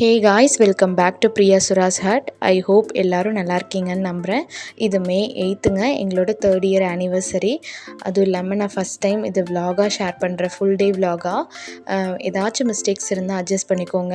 Hey guys, welcome back to Priya சுராஸ் hut. I hope எல்லோரும் நல்லா இருக்கீங்கன்னு நம்புகிறேன். இது மே 8ங்க, எங்களோட 3rd இயர் ஆனிவர்சரி. அதுவும் இல்லாமல் நான் ஃபஸ்ட் டைம் இது விலாகாக ஷேர் பண்ணுறேன், ஃபுல் டே விலாகாக. ஏதாச்சும் மிஸ்டேக்ஸ் இருந்தால் அட்ஜஸ்ட் பண்ணிக்கோங்க.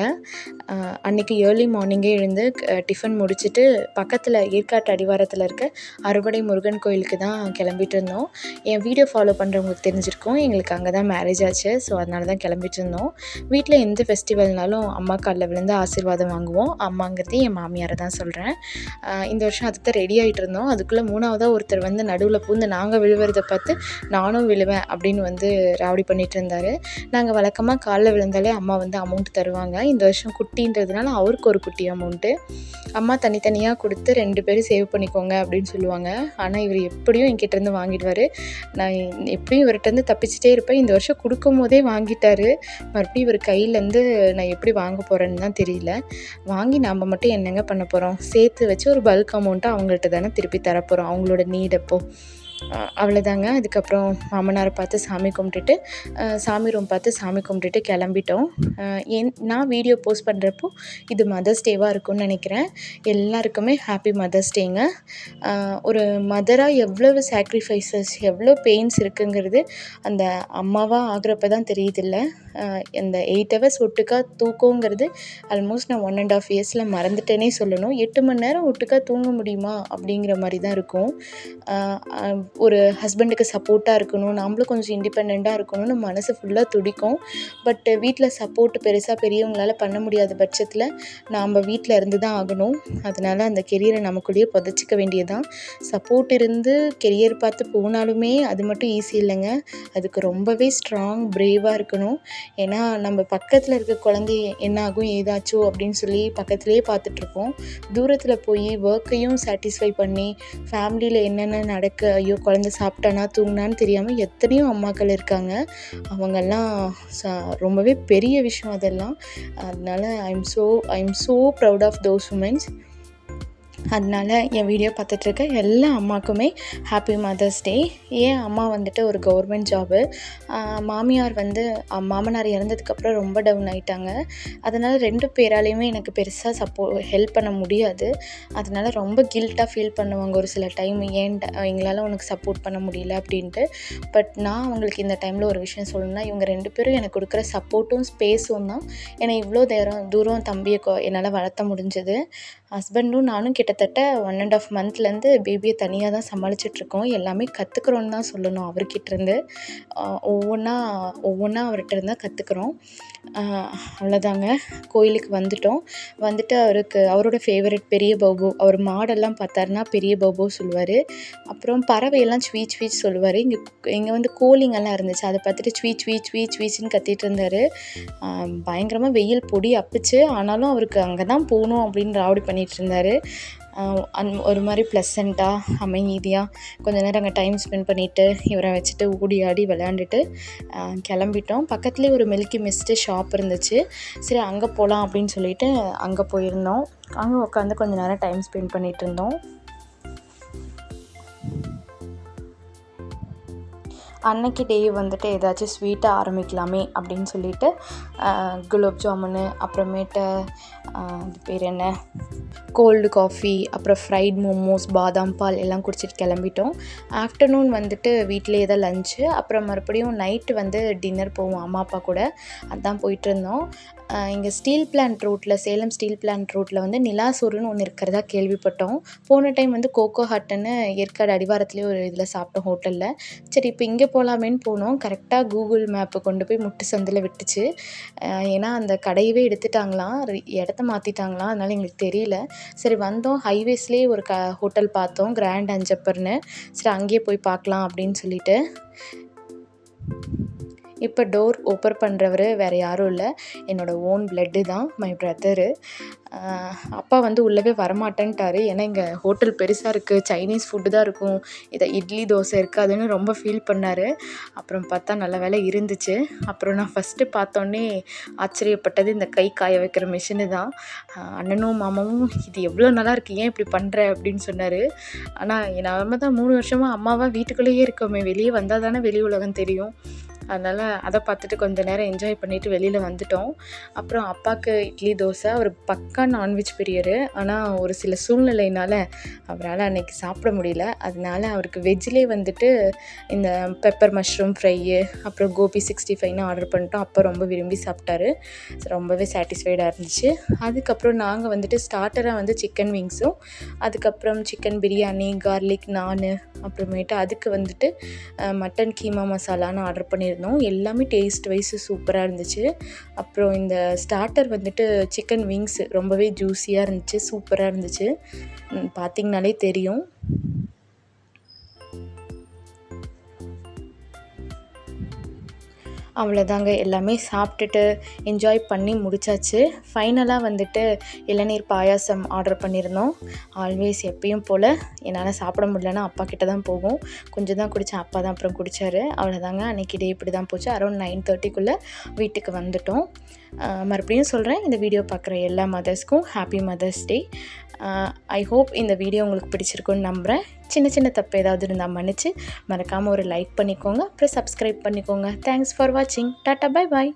அன்றைக்கி ஏர்லி மார்னிங்கே எழுந்து டிஃபன் முடிச்சுட்டு பக்கத்தில் ஏற்காட்டு அடிவாரத்தில் இருக்க அறுபடை முருகன் கோயிலுக்கு தான் கிளம்பிட்டு இருந்தோம். என் வீடியோ ஃபாலோ பண்ணுறவங்களுக்கு தெரிஞ்சிருக்கோம், எங்களுக்கு அங்கே தான் மேரேஜ் ஆச்சு. ஸோ அதனால தான் கிளம்பிட்டு இருந்தோம். வீட்டில் எந்த ஃபெஸ்டிவல்னாலும் அம்மா காலில் விழுந்து ஆசீர்வாதம் வாங்குவோம். அம்மாங்கிறது என் மாமியாரை தான் சொல்கிறேன். இந்த வருஷம் அதுக்கு தான் ரெடி ஆகிட்டு இருந்தோம். அதுக்குள்ளே மூணாவதாக ஒருத்தர் வந்து நடுவில் பூந்து நாங்கள் விழுவுறதை பார்த்து நானும் விழுவேன் அப்படின்னு வந்து ராவடி பண்ணிகிட்டு இருந்தார். நாங்கள் வழக்கமாக காலில் விழுந்தாலே அம்மா வந்து அமௌண்ட் தருவாங்க. இந்த வருஷம் குட்டின்றதுனால அவருக்கு ஒரு குட்டி அமௌண்ட்டு அம்மா தனித்தனியாக கொடுத்து 2 பேரும் சேவ் பண்ணிக்கோங்க அப்படின்னு சொல்லுவாங்க. ஆனால் இவர் எப்படியும் என்கிட்டேருந்து வாங்கிடுவார். நான் எப்படியும் இவர்கிட்டருந்து தப்பிச்சிட்டே இருப்பேன். இந்த வருஷம் கொடுக்கும் போதே வாங்கிட்டார். மறுபடியும் இவர் கையிலேருந்து நான் எப்படி வாங்க போகிறேன்னு தான் தெரியல. வாங்கி நாம் மட்டும் என்னங்க பண்ண போகிறோம்? சேர்த்து வச்சு ஒரு பல்க் அமௌண்ட்டை அவங்கள்ட்ட தானே திருப்பி தரப்போகிறோம், அவங்களோட நீடப்போ. அவ்வளோதாங்க. அதுக்கப்புறம் மாமனாரை பார்த்து சாமி கும்பிட்டுட்டு சாமி ரூம் பார்த்து சாமி கும்பிட்டுட்டு கிளம்பிட்டோம். நான் வீடியோ போஸ்ட் பண்ணுறப்போ இது மதர்ஸ் டேவாக இருக்கும்னு நினைக்கிறேன். எல்லாருக்குமே ஹாப்பி மதர்ஸ் டேங்க. ஒரு மதராக எவ்வளவு சாக்ரிஃபைசஸ், எவ்வளோ பெயின்ஸ் இருக்குங்கிறது அந்த அம்மாவாக ஆகிறப்ப தான் தெரியுதில்ல. இந்த 8 hours ஒட்டுக்கா தூக்கங்கிறது ஆல்மோஸ்ட் நான் 1.5 years மறந்துட்டேனே சொல்லணும். 8 மணி நேரம் ஒட்டுக்கா தூங்க முடியுமா அப்படிங்கிற மாதிரி தான் இருக்கும். ஒரு ஹஸ்பண்டுக்கு சப்போர்ட்டாக இருக்கணும், நம்மளும் கொஞ்சம் இண்டிபெண்ட்டாக இருக்கணும்னு மனசு ஃபுல்லாக துடிக்கும். பட் வீட்டில் சப்போர்ட் பெருசாக பெரியவங்களால் பண்ண முடியாத பட்சத்தில் நாம் வீட்டில் இருந்து தான் ஆகணும். அதனால் அந்த கெரியரை நமக்குள்ளேயே புதைச்சிக்க வேண்டியதான். சப்போர்ட் இருந்து கெரியர் பார்த்து போனாலுமே அது மட்டும் ஈஸி இல்லைங்க. அதுக்கு ரொம்பவே ஸ்ட்ராங், பிரேவாக இருக்கணும். ஏன்னா நம்ம பக்கத்தில் இருக்க குழந்தை என்ன ஆகும் ஏதாச்சோ அப்படின்னு சொல்லி பக்கத்துலேயே பார்த்துட்ருப்போம். தூரத்தில் போய் ஒர்க்கையும் சாட்டிஸ்ஃபை பண்ணி ஃபேமிலியில் என்னென்ன நடக்க, ஐயோ குழந்தை சாப்பிட்டானா தூங்கினான்னு தெரியாமல் எத்தனையோ அம்மாக்கள் இருக்காங்க. அவங்கெல்லாம் ரொம்பவே பெரிய விஷயம் அதெல்லாம். அதனால் I am so proud of those womens. அதனால் என் வீடியோ பார்த்துட்ருக்க எல்லா அம்மாக்குமே ஹாப்பி மதர்ஸ் டே. ஏன் அம்மா வந்துட்டு ஒரு கவர்மெண்ட் ஜாபு, மாமியார் வந்து மாமனார் இறந்ததுக்கப்புறம் ரொம்ப டவுன் ஆகிட்டாங்க. அதனால் 2 பேராலையுமே எனக்கு பெருசாக ஹெல்ப் பண்ண முடியாது. அதனால் ரொம்ப கில்ட்டாக ஃபீல் பண்ணுவாங்க ஒரு சில டைம், ஏன்டா எங்களால் உனக்கு சப்போர்ட் பண்ண முடியல அப்படின்ட்டு. பட் நான் அவங்களுக்கு இந்த டைமில் ஒரு விஷயம் சொல்லணும்னா, இவங்க 2 பேரும் எனக்கு கொடுக்குற சப்போர்ட்டும் ஸ்பேஸும் தான் என்னை இவ்வளோ தூரம் தம்பியை என்னால் வளர்த்த முடிஞ்சது. ஹஸ்பண்டும் நானும் கிட்டத்தட்ட 1.5 monthலேருந்து பேபியை தனியாக தான் சமாளிச்சிட்ருக்கோம். எல்லாமே கற்றுக்குறோன்னு தான் சொல்லணும். அவர்கிட்டருந்து ஒவ்வொன்றா அவர்கிட்ட இருந்தால் கற்றுக்குறோம். அவ்வளோதாங்க. கோயிலுக்கு வந்துட்டு அவரோட ஃபேவரட் பெரிய பௌபோ, அவர் மாடெல்லாம் பார்த்தாருன்னா பெரிய பௌபோ சொல்லுவார். அப்புறம் பறவையெல்லாம் ஸ்வீச் ஸ்வீச் சொல்லுவார். இங்கே வந்து கோழிங்கெல்லாம் இருந்துச்சு, அதை பார்த்துட்டு ஸ்வீச் ஸ்வீச் ஸ்வீச் ஸ்வீச்னு கத்திட்டு இருந்தார். பயங்கரமாக வெயில் பொடி அப்பிச்சு, ஆனாலும் அவருக்கு அங்கே தான் போகணும் அப்படின்னு ராவடி பண்ணிகிட்டு இருந்தார். ஒரு மாதிரி ப்ளசண்ட்டாக அமைதியாக கொஞ்ச நேரம் அங்கே டைம் ஸ்பெண்ட் பண்ணிவிட்டு இவரை வச்சுட்டு ஓடி ஆடி விளையாண்டுட்டு கிளம்பிட்டோம். பக்கத்துலேயே ஒரு மில்கி மிஸ்ட்டு ஷாப் இருந்துச்சு. சரி அங்கே போகலாம் அப்படின்னு சொல்லிட்டு அங்கே போயிருந்தோம். அங்கே உட்காந்து கொஞ்ச நேரம் டைம் ஸ்பெண்ட் பண்ணிகிட்டு இருந்தோம். அன்னைக்கு டே வந்துட்டு ஏதாச்சும் ஸ்வீட்டாக ஆரம்பிக்கலாமே அப்படின்னு சொல்லிட்டு குலோப் ஜாமுனு, அப்புறமேட்டு அது பேர் என்ன, கோல்டு காஃபி, அப்புறம் ஃப்ரைட் மோமோஸ், பாதாம் பால் எல்லாம் குடிச்சிட்டு கிளம்பிட்டோம். ஆஃப்டர்நூன் வந்துட்டு வீட்டிலேயே தான் லஞ்சு. அப்புறம் மறுபடியும் நைட்டு வந்து டின்னர் போவோம் அம்மா அப்பா கூட. அதான் போயிட்டுருந்தோம். இங்கே ஸ்டீல் பிளான்ட் ரோட்டில், சேலம் ஸ்டீல் பிளான்ட் ரோட்டில் வந்து நிலாசோறுன்னு ஒன்று இருக்கிறதா கேள்விப்பட்டோம். போன டைம் வந்து கோகோ ஹட்டுன்னு ஏற்காடு அடிவாரத்துலேயே ஒரு இதில் சாப்பிட்டோம் ஹோட்டலில். சரி இப்போ இங்கே போகலாமேன்னு போனோம். கரெக்டாக கூகுள் மேப்பு கொண்டு போய் முட்டு சந்தில் விட்டுச்சு. ஏன்னா அந்த கடையவே எடுத்துட்டாங்களாம், இடத்த மாற்றிட்டாங்களாம். அதனால் எங்களுக்கு தெரியல. சரி வந்தோம், ஹைவேஸ்லேயே ஒரு ஹோட்டல் பார்த்தோம், கிராண்ட் அஞ்சப்பர்னு. சரி அங்கேயே போய் பார்க்கலாம் அப்படின்னு சொல்லிட்டு. இப்போ டோர் ஓப்பன் பண்ணுறவர் வேறு யாரும் இல்லை, என்னோடய ஓன் பிளட்டு தான், மை பிரதரு. அப்பா வந்து உள்ளவே வரமாட்டேன்ட்டார். ஏன்னா இங்கே ஹோட்டல் பெருசாக இருக்குது, சைனீஸ் ஃபுட்டு தான் இருக்கும், இதை இட்லி தோசை இருக்காதுன்னு ரொம்ப ஃபீல் பண்ணார். அப்புறம் பார்த்தா நல்ல வேலை இருந்துச்சு. அப்புறம் நான் ஃபஸ்ட்டு பார்த்தோன்னே ஆச்சரியப்பட்டது இந்த கை காய வைக்கிற மிஷினு தான். அண்ணனும் மாமாவும் இது எவ்வளோ நல்லா இருக்குது, ஏன் இப்படி பண்ணுற அப்படின்னு சொன்னார். ஆனால் நம்ம தான் 3 வருஷமாக அம்மாவாக வீட்டுக்குள்ளேயே இருக்கோமே, வெளியே வந்தால் தானே வெளி உலகம் தெரியும். அதனால் அதை பார்த்துட்டு கொஞ்ச நேரம் என்ஜாய் பண்ணிவிட்டு வெளியில் வந்துட்டோம். அப்புறம் அப்பாவுக்கு இட்லி தோசை. அவர் பக்கா நான்வெஜ் பிரியர். ஆனால் ஒரு சில சூழ்நிலையினால் அவரால் அன்றைக்கி சாப்பிட முடியல. அதனால அவருக்கு வெஜ்ஜிலே வந்துட்டு இந்த பெப்பர் மஷ்ரூம் ஃப்ரையு அப்புறம் கோபி 65ன்னு ஆர்டர் பண்ணிட்டோம். அப்போ ரொம்ப விரும்பி சாப்பிட்டாரு. ரொம்பவே சாட்டிஸ்ஃபைடாக இருந்துச்சு. அதுக்கப்புறம் நாங்கள் வந்துட்டு ஸ்டார்டராக வந்து சிக்கன் விங்ஸும், அதுக்கப்புறம் சிக்கன் பிரியாணி, கார்லிக் நானு, அப்புறமேட்டு அதுக்கு வந்துட்டு மட்டன் கீமா மசாலான்னு ஆர்டர் பண்ணியிருந்தோம். எல்லாமே டேஸ்ட் வைஸ் சூப்பராக இருந்துச்சு. அப்புறம் இந்த ஸ்டார்டர் வந்துட்டு சிக்கன் விங்ஸ் ரொம்பவே ஜூஸியாக இருந்துச்சு, சூப்பராக இருந்துச்சு. பார்த்திங்கனாலே தெரியும். அவ்வளோதாங்க, எல்லாமே சாப்பிட்டுட்டு என்ஜாய் பண்ணி முடிச்சாச்சு. ஃபைனலாக வந்துட்டு இளநீர் பாயாசம் ஆர்டர் பண்ணியிருந்தோம். ஆல்வேஸ் எப்பயும் போல் என்னால் சாப்பிட முடியலன்னா அப்பா கிட்ட தான் போகும். கொஞ்சம் தான் குடித்தேன், அப்பா தான் அப்புறம் குடித்தார். அவ்வளோதாங்க, அன்றைக்கி டே இப்படி தான் போச்சு. அரௌண்ட் 9:30க்குள்ளே வீட்டுக்கு வந்துட்டோம். மறுபடியும் சொல்கிறேன், இந்த வீடியோ பார்க்குற எல்லா மதர்ஸ்க்கும் happy mothers day. I hope இந்த வீடியோ உங்களுக்கு பிடிச்சிருக்குன்னு நம்புகிறேன். சின்ன சின்ன தப்பு ஏதாவது இருந்தால் மன்னிச்சு மறக்காமல் ஒரு லைக் பண்ணிக்கோங்க. அப்புறம் சப்ஸ்கிரைப் பண்ணிக்கோங்க. தேங்க்ஸ் ஃபார் வாட்சிங். Tata, bye bye.